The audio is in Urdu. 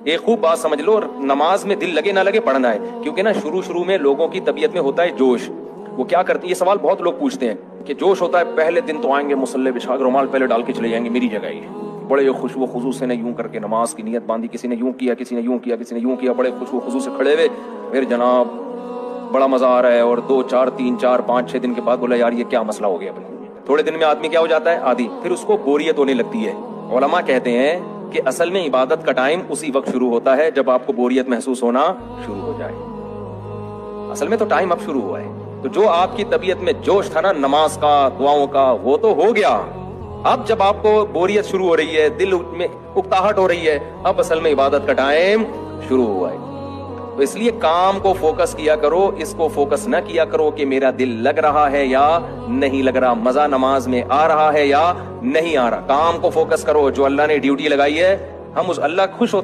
ایک خوب بات سمجھ لو، نماز میں دل لگے نہ لگے پڑھنا ہے، کیونکہ نا شروع میں لوگوں کی طبیعت میں ہوتا ہے جوش. وہ کیا کرتے ہیں، یہ سوال بہت لوگ پوچھتے ہیں کہ جوش ہوتا ہے پہلے دن تو آئیں گے مصلی بچھا کے رومال پہلے ڈال کے چلے جائیں گے میری جگہ ہی، بڑے خوشبو و خضوع سے نے یوں کر کے نماز کی نیت باندھی، کسی نے یوں کیا، کسی نے یوں کیا، کسی نے یوں کیا، بڑے خوشبو و خضوع سے کھڑے ہوئے، پھر جناب بڑا مزہ آ رہا ہے، اور 2 4 3 4 5 6 دن کے بعد بولا یار یہ کیا مسئلہ ہو گیا اپنے. تھوڑے دن میں آدمی کیا ہو جاتا ہے، عادی، پھر اس کو بوریت ہونے لگتی ہے. علماء کہتے ہیں کہ اصل میں عبادت کا ٹائم اسی وقت شروع ہوتا ہے جب آپ کو بوریت محسوس ہونا شروع ہو جائے. اصل میں تو ٹائم اب شروع ہوا ہے. تو جو آپ کی طبیعت میں جوش تھا نا نماز کا، دعاؤں کا، وہ تو ہو گیا. اب جب آپ کو بوریت شروع ہو رہی ہے، دل میں اکتاہٹ ہو رہی ہے، اب اصل میں عبادت کا ٹائم شروع ہوا ہے. تو اس لیے کام کو فوکس کیا کرو، اس کو فوکس نہ کیا کرو کہ میرا دل لگ رہا ہے یا نہیں لگ رہا، مزہ نماز میں آ رہا ہے یا نہیں آ رہا. کام کو فوکس کرو، جو اللہ نے ڈیوٹی لگائی ہے، ہم اس اللہ خوش ہوتا ہے